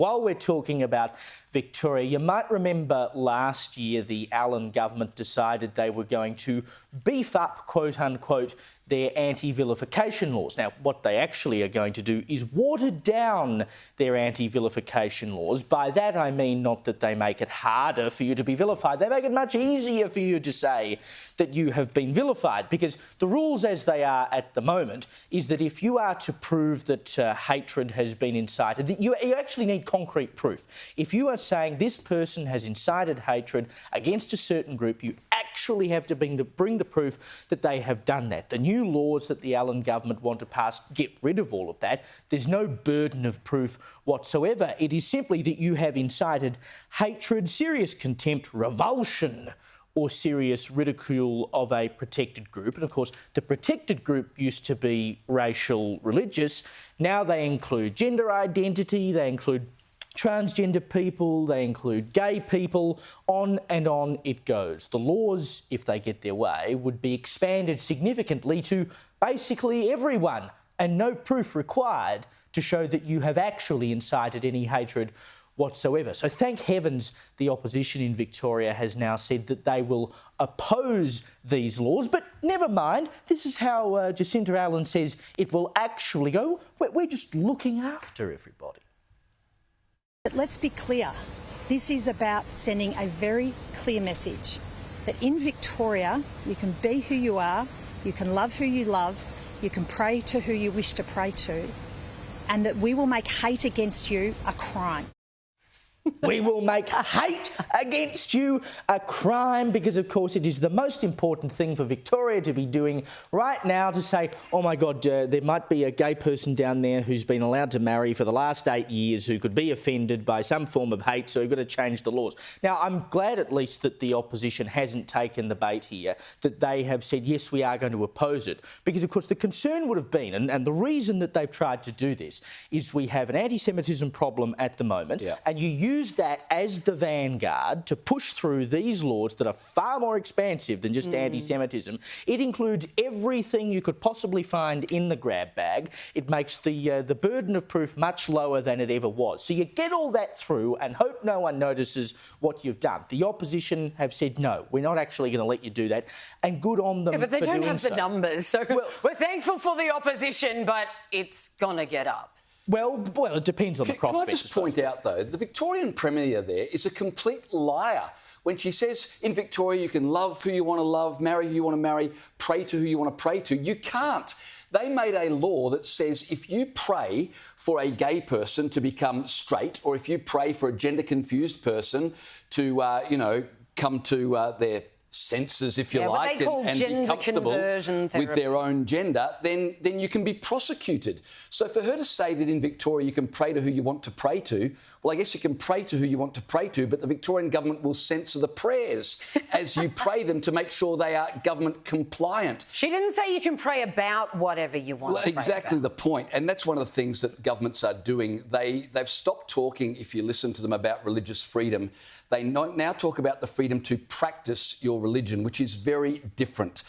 While we're talking about Victoria, you might remember last year the Allan government decided they were going to beef up, quote unquote, their anti-vilification laws. Now, what they actually are going to do is water down their anti-vilification laws. By that, I mean not that they make it harder for you to be vilified. They make it much easier for you to say that you have been vilified, because the rules as they are at the moment is that if you are to prove that hatred has been incited, that you actually need concrete proof. If you are saying this person has incited hatred against a certain group, you actually have to bring the proof that they have done that. The new laws that the Allan government want to pass get rid of all of that. There's no burden of proof whatsoever. It is simply that you have incited hatred, serious contempt, revulsion, or serious ridicule of a protected group. And of course, the protected group used to be racial, religious. Now they include gender identity, they include transgender people, they include gay people, on and on it goes. The laws, if they get their way, would be expanded significantly to basically everyone, and no proof required to show that you have actually incited any hatred whatsoever. So thank heavens the opposition in Victoria has now said that they will oppose these laws. But never mind, this is how Jacinta Allan says it will actually go. We're just looking after everybody. But let's be clear, this is about sending a very clear message that in Victoria you can be who you are, you can love who you love, you can pray to who you wish to pray to, and that we will make hate against you a crime. We will make hate against you a crime, because, of course, it is the most important thing for Victoria to be doing right now, to say, oh, my God, there might be a gay person down there who's been allowed to marry for the last 8 years who could be offended by some form of hate, so we've got to change the laws. Now, I'm glad at least that the opposition hasn't taken the bait here, that they have said, yes, we are going to oppose it, because, of course, the concern would have been, and the reason that they've tried to do this, is we have an anti-Semitism problem at the moment, and you use that as the vanguard to push through these laws that are far more expansive than just anti-Semitism. It includes everything you could possibly find in the grab bag. It makes the burden of proof much lower than it ever was. So you get all that through and hope no one notices what you've done. The opposition have said, no, we're not actually going to let you do that, and good on them. Yeah, but they don't have the numbers, so we're thankful for the opposition, but it's going to get up. Well, it depends on the prospects. Can I just point out, though, the Victorian Premier there is a complete liar when she says in Victoria you can love who you want to love, marry who you want to marry, pray to who you want to pray to. You can't. They made a law that says if you pray for a gay person to become straight, or if you pray for a gender-confused person to, come to their senses, if you like, and be comfortable with their own gender, then you can be prosecuted. So for her to say that in Victoria you can pray to who you want to pray to, well, I guess you can pray to who you want to pray to, but the Victorian government will censor the prayers as you pray them to make sure they are government compliant. She didn't say you can pray about whatever you want to pray exactly about. The point, and that's one of the things that governments are doing. They've stopped talking, if you listen to them, about religious freedom. They now talk about the freedom to practice your religion, which is very different.